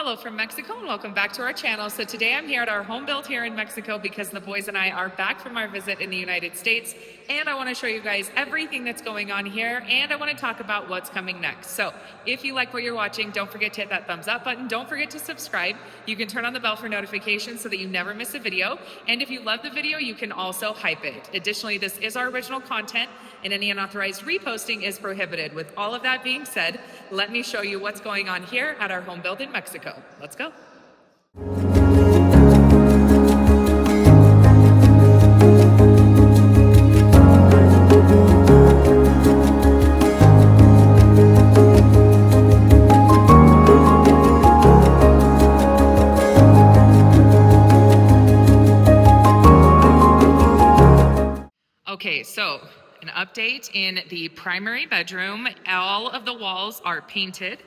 Hello from Mexico and welcome back to our channel. So today I'm here at our home build here in Mexico because the boys and I are back from our visit in the United States, and I want to show you guys everything that's going on here, and I want to talk about what's coming next. So if you like what you're watching, don't forget to hit that thumbs up button. Don't forget to subscribe. You can turn on the bell for notifications so that you never miss a video. And if you love the video, you can also hype it. Additionally, this is our original content and any unauthorized reposting is prohibited. With all of that being said, let me show you what's going on here at our home build in Mexico. Let's go. Okay, so an update in the primary bedroom. All of the walls are painted.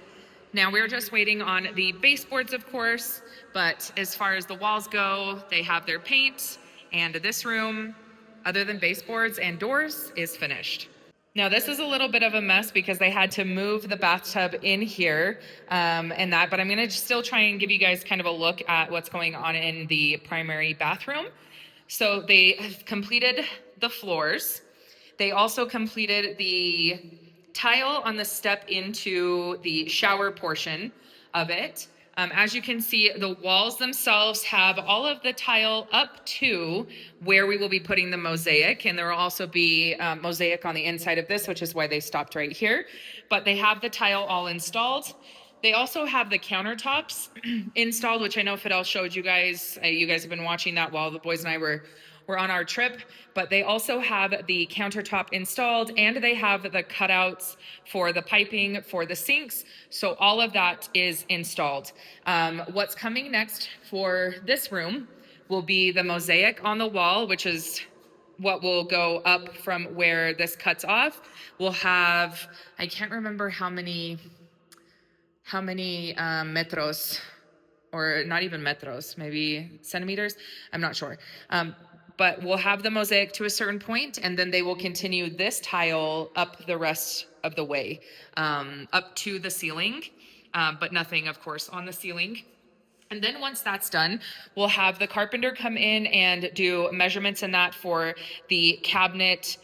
Now we're just waiting on the baseboards, of course, but as far as the walls go, they have their paint, and this room, other than baseboards and doors, is finished. Now this is a little bit of a mess because they had to move the bathtub in here but I'm gonna still try and give you guys kind of a look at what's going on in the primary bathroom. So they have completed the floors. They also completed the tile on the step into the shower portion of it. As you can see, the walls themselves have all of the tile up to where we will be putting the mosaic, and there will also be mosaic on the inside of this, which is why they stopped right here. But they have the tile all installed. They also have the countertops installed, which I know Fidel showed you guys. You guys have been watching that while the boys and I were on our trip, but they also have the countertop installed, and they have the cutouts for the piping for the sinks. So all of that is installed. What's coming next for this room will be the mosaic on the wall, which is what will go up from where this cuts off. We'll have, I can't remember how many metros, or not even metros, maybe centimeters, I'm not sure. But we'll have the mosaic to a certain point, and then they will continue this tile up the rest of the way, up to the ceiling, but nothing, of course, on the ceiling. And then once that's done, we'll have the carpenter come in and do measurements in that for the cabinet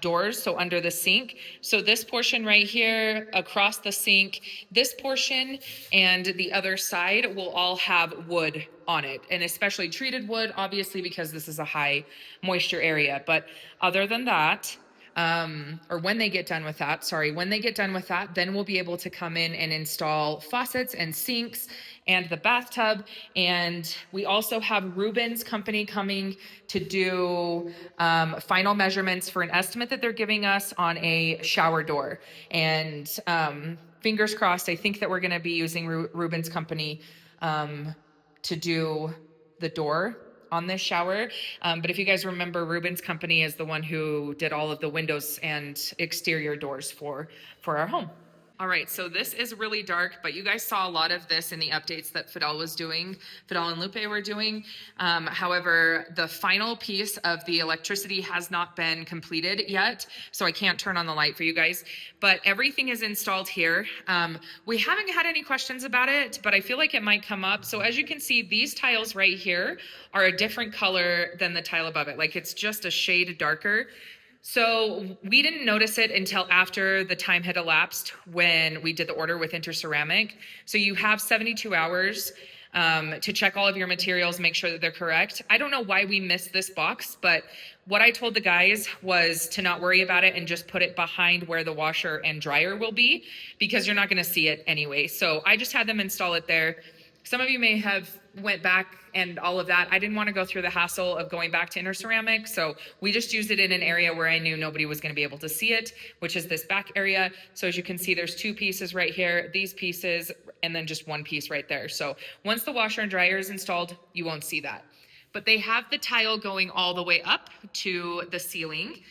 doors, so under the sink. So this portion right here, across the sink, this portion and the other side will all have wood on it, and especially treated wood, obviously, because this is a high moisture area. But other than that, or when they get done with that, then we'll be able to come in and install faucets and sinks and the bathtub. And we also have Ruben's company coming to do final measurements for an estimate that they're giving us on a shower door. And fingers crossed, I think that we're going to be using Ruben's company to do the door on this shower. But if you guys remember, Ruben's company is the one who did all of the windows and exterior doors for our home. All right, so this is really dark, but you guys saw a lot of this in the updates that Fidel and Lupe were doing. However, the final piece of the electricity has not been completed yet, so I can't turn on the light for you guys, but everything is installed here. We haven't had any questions about it, but I feel like it might come up. So as you can see, these tiles right here are a different color than the tile above it. Like, it's just a shade darker. So we didn't notice it until after the time had elapsed when we did the order with InterCeramic. So you have 72 hours to check all of your materials, make sure that they're correct. I don't know why we missed this box, but what I told the guys was to not worry about it and just put it behind where the washer and dryer will be, because you're not going to see it anyway. So I just had them install it there. Some of you may have went back and all of that. I didn't want to go through the hassle of going back to InterCeramic, so we just used it in an area where I knew nobody was going to be able to see it, which is this back area. So as you can see, there's two pieces right here, these pieces, and then just one piece right there. So once the washer and dryer is installed, you won't see that. But they have the tile going all the way up to the ceiling,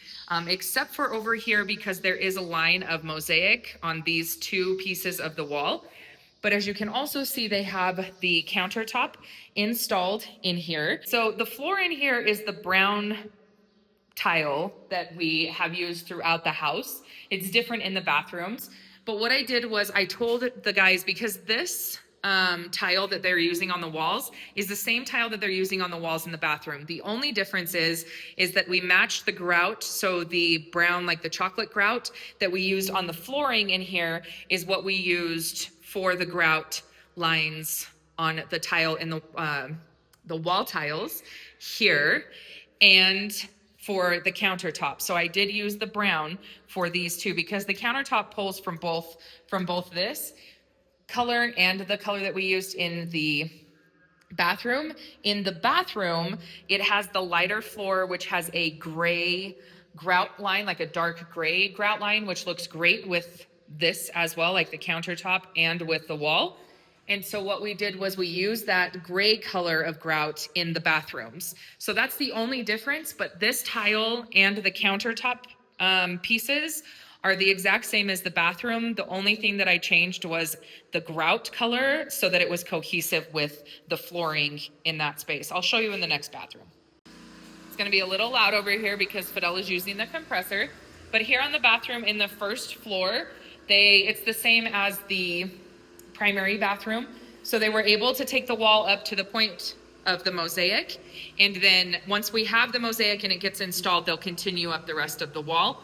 except for over here, because there is a line of mosaic on these two pieces of the wall. But as you can also see, they have the countertop installed in here. So the floor in here is the brown tile that we have used throughout the house. It's different in the bathrooms. But what I did was I told the guys, because this tile that they're using on the walls is the same tile that they're using on the walls in the bathroom. The only difference is that we matched the grout. So the brown, like the chocolate grout that we used on the flooring in here is what we used for the grout lines on the tile in the wall tiles here and for the countertop. So I did use the brown for these two because the countertop pulls from both this color and the color that we used in the bathroom. In the bathroom, it has the lighter floor, which has a gray grout line, like a dark gray grout line, which looks great with this as well, like the countertop and with the wall. And so what we did was we used that gray color of grout in the bathrooms. So that's the only difference, but this tile and the countertop pieces are the exact same as the bathroom. The only thing that I changed was the grout color so that it was cohesive with the flooring in that space. I'll show you in the next bathroom. It's gonna be a little loud over here because Fidel is using the compressor, but here on the bathroom in the first floor, it's the same as the primary bathroom. So they were able to take the wall up to the point of the mosaic. And then once we have the mosaic and it gets installed, they'll continue up the rest of the wall.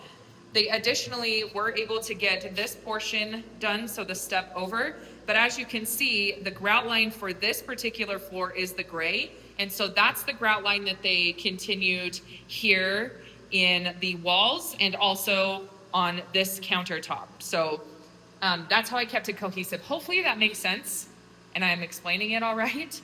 They additionally were able to get this portion done, so the step over. But as you can see, the grout line for this particular floor is the gray. And so that's the grout line that they continued here in the walls and also on this countertop. So that's how I kept it cohesive. Hopefully that makes sense and I'm explaining it all right.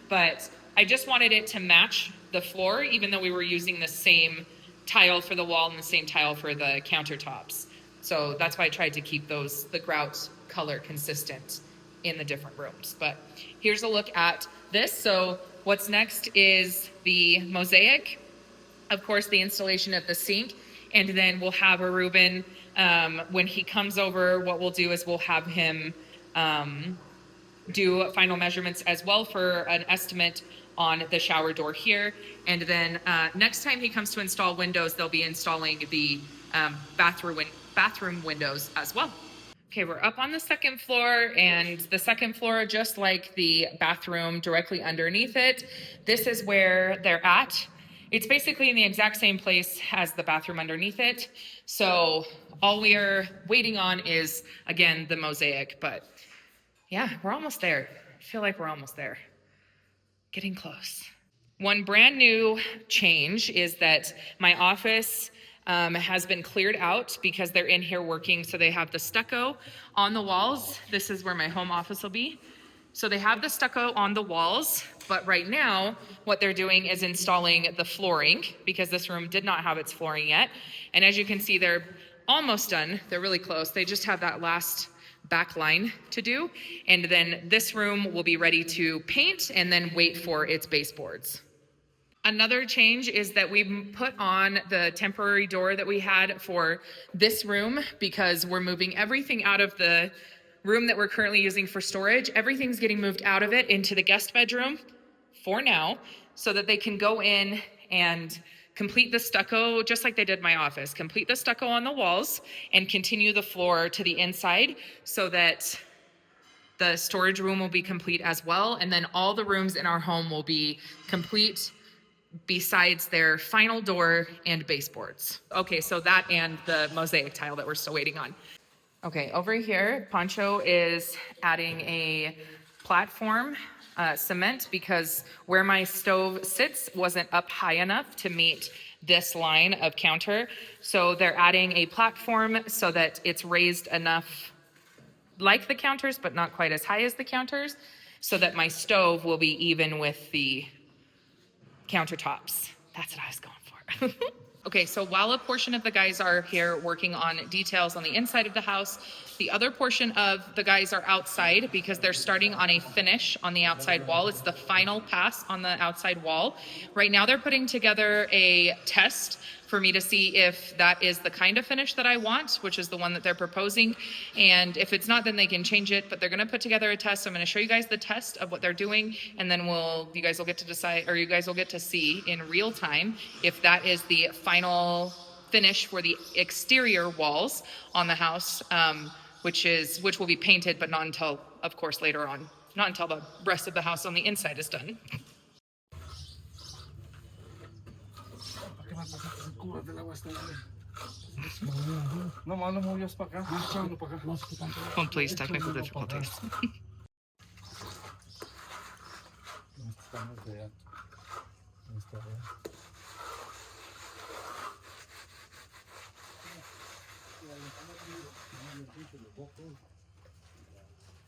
But I just wanted it to match the floor, even though we were using the same tile for the wall and the same tile for the countertops. So that's why I tried to keep the grout color consistent in the different rooms. But here's a look at this. So what's next is the mosaic, of course, the installation of the sink, and then we'll have a Reuben, when he comes over, what we'll do is we'll have him do final measurements as well for an estimate on the shower door here. And then next time he comes to install windows, they'll be installing the bathroom windows as well. Okay, we're up on the second floor, and the second floor, just like the bathroom directly underneath it, this is where they're at. It's basically in the exact same place as the bathroom underneath it. So all we are waiting on is, again, the mosaic. But yeah, we're almost there. I feel like we're almost there. Getting close. One brand new change is that my office has been cleared out because they're in here working. So they have the stucco on the walls. This is where my home office will be. So they have the stucco on the walls, but right now what they're doing is installing the flooring because this room did not have its flooring yet. And as you can see, they're almost done. They're really close. They just have that last back line to do. And then this room will be ready to paint and then wait for its baseboards. Another change is that we put on the temporary door that we had for this room because we're moving everything out of the room that we're currently using for storage. Everything's getting moved out of it into the guest bedroom for now so that they can go in and complete the stucco just like they did my office. Complete the stucco on the walls and continue the floor to the inside so that the storage room will be complete as well. And then all the rooms in our home will be complete besides their final door and baseboards. Okay, so that and the mosaic tile that we're still waiting on. Okay, over here, Pancho is adding a platform cement because where my stove sits wasn't up high enough to meet this line of counter. So they're adding a platform so that it's raised enough like the counters, but not quite as high as the counters, so that my stove will be even with the countertops. That's what I was going for. Okay, so while a portion of the guys are here working on details on the inside of the house, the other portion of the guys are outside because they're starting on a finish on the outside wall. It's the final pass on the outside wall. Right now they're putting together a test for me to see if that is the kind of finish that I want, which is the one that they're proposing. And if it's not, then they can change it, but they're gonna put together a test. So I'm gonna show you guys the test of what they're doing, and then you guys will get to decide, or you guys will get to see in real time if that is the final finish for the exterior walls on the house, which will be painted, but not until of course, later on. Not until the rest of the house on the inside is done. Well, please, technical difficulties.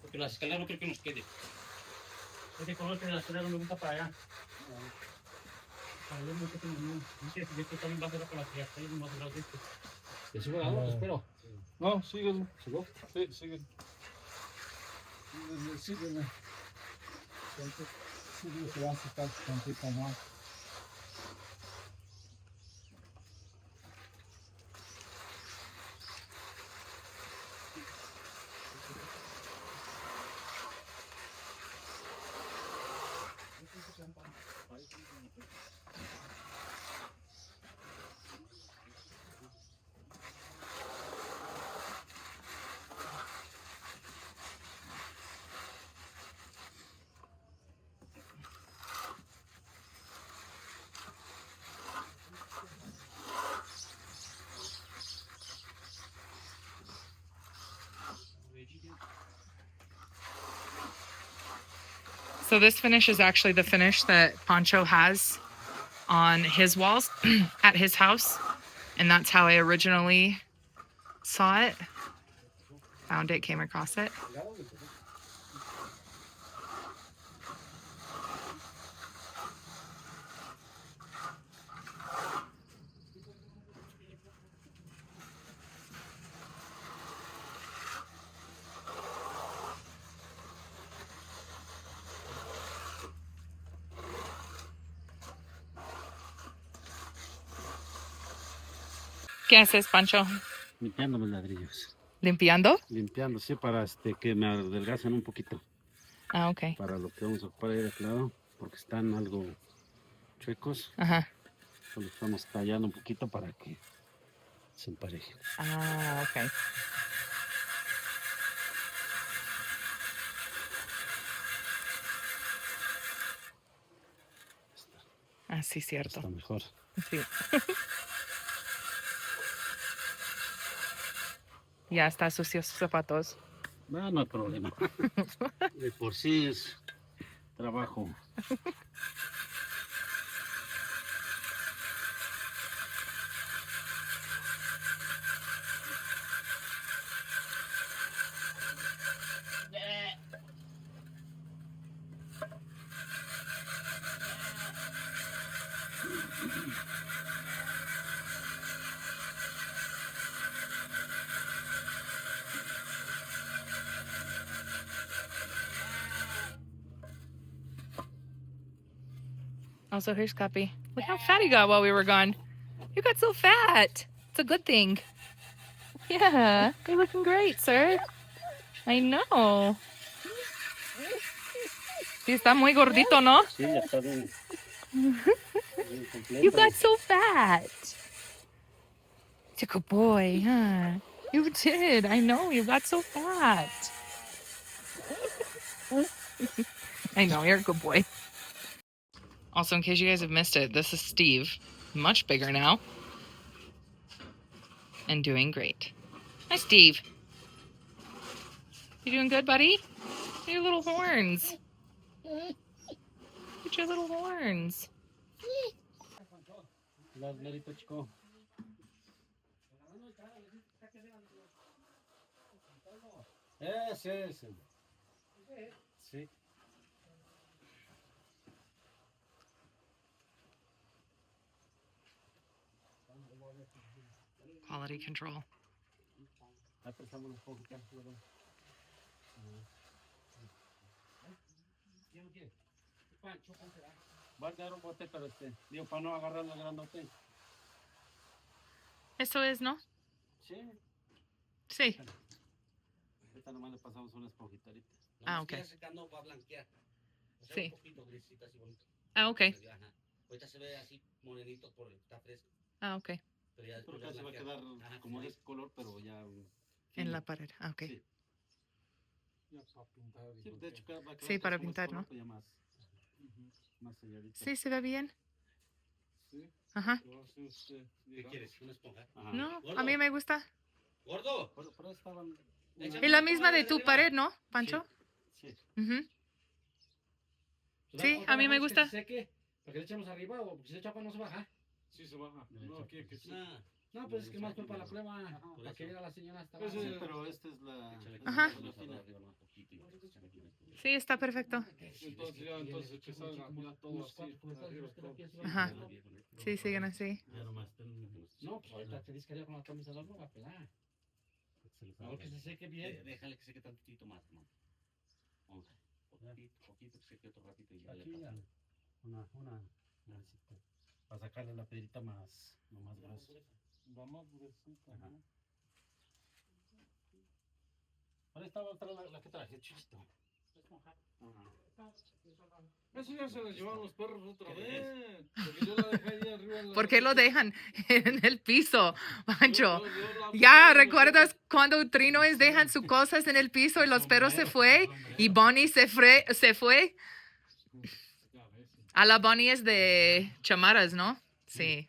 Porque la escalera no creo que nos quede. Ese color de la escalera me gusta para allá. Para allá no sé cómo no. Dice que esto también va a ser para las que ya está más grande esto. ¿Te sigo dando? Te espero. No, síguele. ¿Sigo? Sí, síguele. Síguele. Síguele, se va a acercar tantito más. So this finish is actually the finish that Pancho has on his walls at his house. And that's how I originally saw it. Found it, came across it. ¿Qué haces, Pancho? Limpiando los ladrillos. ¿Limpiando? Limpiando, sí, para que me adelgacen un poquito. Ah, ok. Para lo que vamos a ocupar ahí de lado, porque están algo chuecos. Ajá. Solo estamos tallando un poquito para que se emparejen. Ah, ok. Ah, sí, cierto. Está mejor. Sí. Ya está sucios sus zapatos. No, no hay problema. De por sí es trabajo. Also, here's Cappy. Look how fat he got while we were gone. You got so fat. It's a good thing. Yeah, you're looking great, sir. I know. Sí, está muy gordito, ¿no? Sí, ya está bien. Bien completo. You got so fat. You're a good boy, huh? You did. I know. You got so fat. I know. You're a good boy. Also, in case you guys have missed it, this is Steve. Much bigger now. And doing great. Hi, Steve. You doing good, buddy? Your little horns. Look at your little horns. Ladito chico. Ese. Sí. Quality control. Va a dar un bote, pero digo, para no agarrarlo grandote. Eso es, ¿no? Sí. Sí. Ahorita nomás le pasamos una esponjita ahorita. Ah, ok. Secando va a blanquear. Sí. Un poquito grisita así bonito. Ah, ok. Ahorita se ve así morenito porque está fresco. Ah, ok. Pero ya después se va a quedar como de ese color, pero ya En la pared. Ah, ok. Sí. Ya para pintar. y Sí, de porque- hecho, va a quedar Sí, para como pintar, color, ¿no? pues, ya más, más selladito. Sí, se ve bien. Sí, Ajá. lo hace usted. ¿Qué Diga. quieres? ¿Una esponja? Ajá. No, Gordo. a mí me gusta. ¡Gordo! Por ahí estaban. Échame Es una la misma esponja de de tu arriba. pared, ¿no, Pancho? Sí. Ujú. Pues, Sí, vamos a mí me dejamos que gusta. se seque, para que le echemos arriba o porque si se chapa no se baja. Sí, se baja. No, quiere que sí. No, pues es que más fue para la prueba. por Para que eso. viera la señora hasta Pues, abajo. Sí, pero esta es la. Ajá. esta es la fina. Sí, está perfecto. Entonces ya, entonces que salga ya todo así. Arriba todo. Ajá. Sí, siguen así. Ya nomás No, pues ahorita te discaría con la camisa de la nueva, pelar. Ahora que se seque bien. Déjale que seque tantito más, ¿no? Poquito, que seque otro ratito y ya le pasa. Una, para sacarle la piedrita más, no más gruesa. Vamos, gruesita, Ajá. ¿no? Ahora estaba otra la que traje, chiquito. Eso ya se la llevaron los perros otra vez. Porque yo la dejé ahí arriba. En la ¿Por qué lo dejan en el piso, Pancho? yo la- Ya, ¿recuerdas cuando Trinoes dejan sus cosas en el piso y los perros se fue? Y Bonnie se fue. Ya ves, sí. A la Bonnie es de chamaras, ¿no? Sí.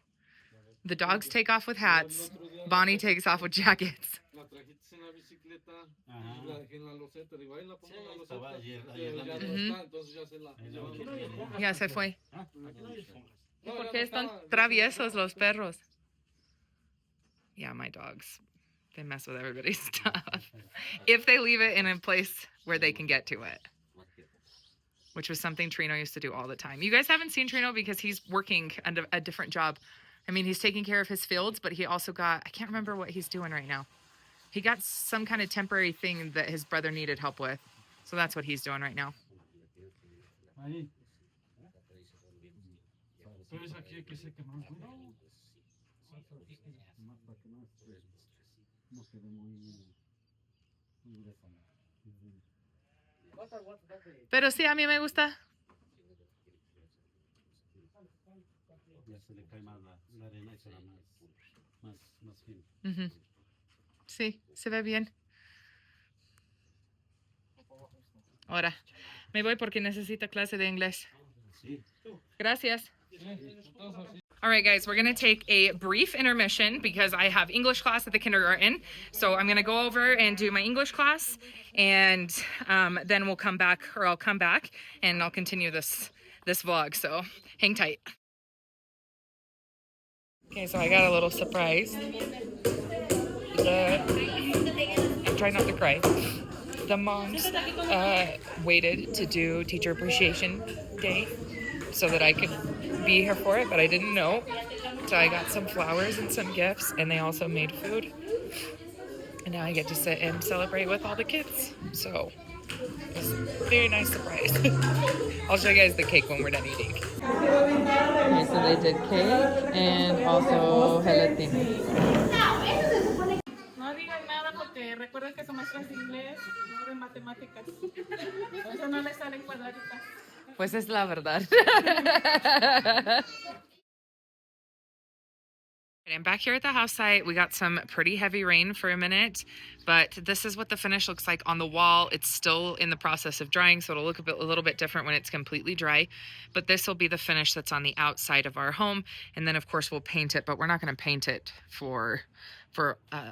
The dogs take off with hats. Bonnie takes off with jackets. La trajiste en la bicicleta. Ajá. Y la dejé en la loseta. Digo, ahí la pongo en la loseta. Estaba ayer Pero la ya no Ujú. está, entonces ya se la Ahí la llevaron dejé. los perros. Ya se fue. Ah, No, ¿Por ya qué no están estaba, ya traviesos se los fue. perros? Yeah, my dogs. They mess with everybody's stuff. If they leave it in a place where they can get to it. Which was something Trino used to do all the time. You guys haven't seen Trino because he's working a different job. I mean, he's taking care of his fields, but he also got, I can't remember what he's doing right now. He got some kind of temporary thing that his brother needed help with. So that's what he's doing right now. Ahí. Pero es aquí que seque más, ¿no? más para que no quede muy gruesa. Pero sí, a mí me gusta. Ya se le cae más la arena y se va más fino. Ujú. Sí, se ve bien. Ahora, me voy porque necesito clase de inglés. Sí. Gracias. Sí, entonces así. All right, guys, we're going to take a brief intermission because I have English class at the kindergarten. So I'm going to go over and do my English class, and then we'll come back, or I'll come back, and I'll continue this vlog. So hang tight. Okay, so I got a little surprise. Try not to cry. The moms waited to do Teacher Appreciation Day so that I could be here for it, but I didn't know. So I got some flowers and some gifts, and they also made food. And now I get to sit and celebrate with all the kids. So it was a very nice surprise. I'll show you guys the cake when we're done eating. Okay, so they did cake and also gelatina. No digan nada porque recuerden que su maestra es de inglés, no de matemáticas. Por eso no les salen cuadraditas. Pues es la verdad. And back here at the house site, we got some pretty heavy rain for a minute, but this is what the finish looks like on the wall. It's still in the process of drying, so it'll look a little bit different when it's completely dry. But this will be the finish that's on the outside of our home, and then of course we'll paint it. But we're not going to paint it for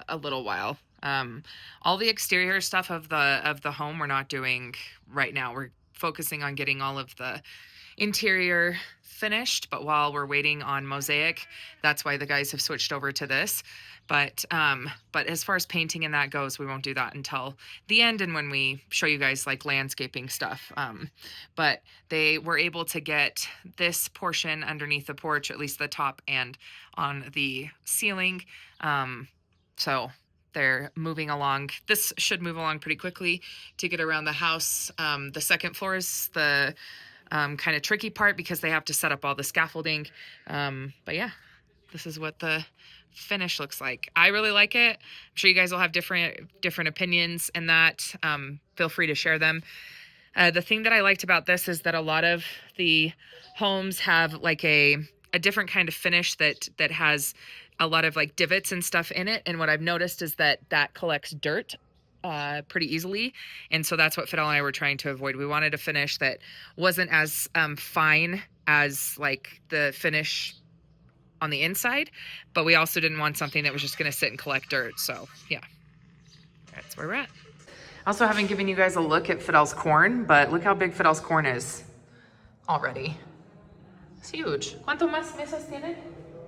a little while. All the exterior stuff of the home we're not doing right now. We're focusing on getting all of the interior finished, but while we're waiting on mosaic, that's why the guys have switched over to this. But as far as painting and that goes, we won't do that until the end and when we show you guys like landscaping stuff. But they were able to get this portion underneath the porch, at least the top and on the ceiling. So they're moving along. This should move along pretty quickly to get around the house. The second floor is the kind of tricky part because they have to set up all the scaffolding. But yeah, this is what the finish looks like. I really like it. I'm sure you guys will have different opinions and that. Feel free to share them. The thing that I liked about this is that a lot of the homes have like a different kind of finish that has a lot of like divots and stuff in it. And what I've noticed is that collects dirt pretty easily. And so that's what Fidel and I were trying to avoid. We wanted a finish that wasn't as fine as like the finish on the inside, but we also didn't want something that was just going to sit and collect dirt. So yeah, that's where we're at. I also haven't given you guys a look at Fidel's corn, but look how big Fidel's corn is already. It's huge. ¿Cuánto más mesas tiene?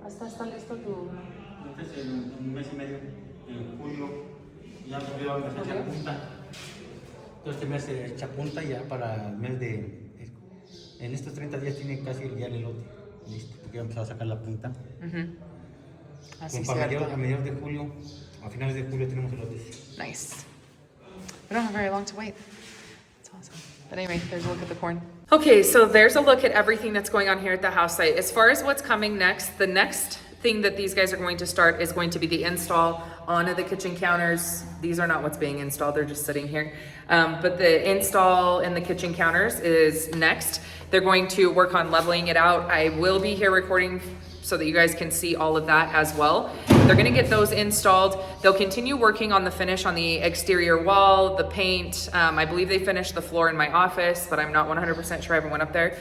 Hasta está listo tu... Entonces, en un mes y medio, en julio, ya volvieron a echar punta. Todo este mes se echa punta ya para el mes de... En estos 30 días tiene casi ya el elote listo, porque ya empezó a sacar la punta. Así Como a mediados de julio, a finales de julio tenemos elotes. Nice. We don't have very long to wait. That's awesome. But anyway, there's a look at the corn. Okay, so there's a look at everything that's going on here at the house site. As far as what's coming next, the next thing that these guys are going to start is going to be the install onto the kitchen counters. These are not what's being installed, they're just sitting here. But the install in the kitchen counters is next. They're going to work on leveling it out. I will be here recording so that you guys can see all of that as well. They're gonna get those installed. They'll continue working on the finish on the exterior wall, the paint. I believe they finished the floor in my office, but I'm not 100% sure, I haven't went up there.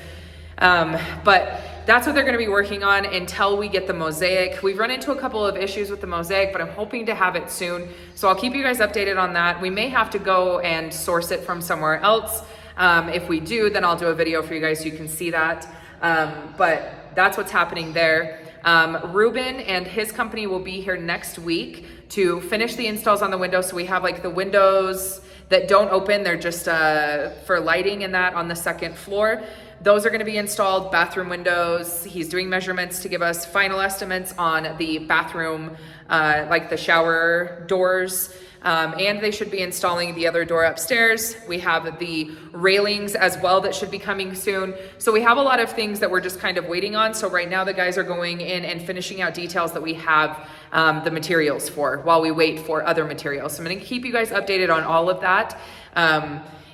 But that's what they're gonna be working on until we get the mosaic. We've run into a couple of issues with the mosaic, but I'm hoping to have it soon. So I'll keep you guys updated on that. We may have to go and source it from somewhere else. If we do, then I'll do a video for you guys so you can see that. But that's what's happening there. Ruben and his company will be here next week to finish the installs on the windows. So we have like the windows that don't open, they're just for lighting and that on the second floor. Those are going to be installed, bathroom windows. He's doing measurements to give us final estimates on the bathroom, like the shower doors. And they should be installing the other door upstairs. We have the railings as well that should be coming soon. So we have a lot of things that we're just kind of waiting on. So right now the guys are going in and finishing out details that we have the materials for while we wait for other materials. So I'm gonna keep you guys updated on all of that.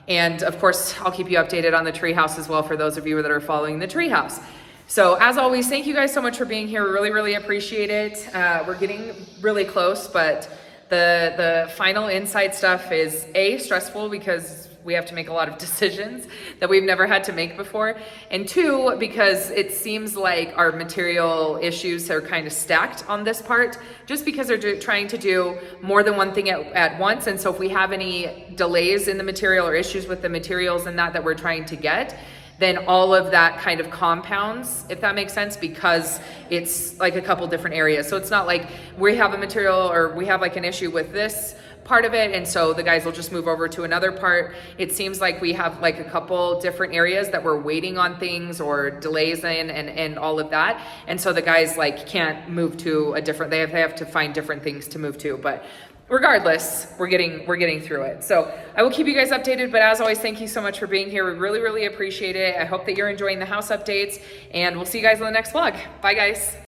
And of course, I'll keep you updated on the treehouse as well for those of you that are following the treehouse. So as always, thank you guys so much for being here. We really, really appreciate it. We're getting really close, but the final inside stuff is stressful because we have to make a lot of decisions that we've never had to make before, and two, because it seems like our material issues are kind of stacked on this part just because they're trying to do more than one thing at once. And so if we have any delays in the material or issues with the materials and that we're trying to get, then all of that kind of compounds, if that makes sense, because it's like a couple different areas. So it's not like we have a material or we have like an issue with this part of it, and so the guys will just move over to another part. It seems like we have like a couple different areas that we're waiting on things or delays in and all of that. And so the guys like can't move to a different, they have to find different things to move to. But regardless, we're getting through it. So I will keep you guys updated, but as always, thank you so much for being here. We really, really appreciate it. I hope that you're enjoying the house updates, and we'll see you guys in the next vlog. Bye guys.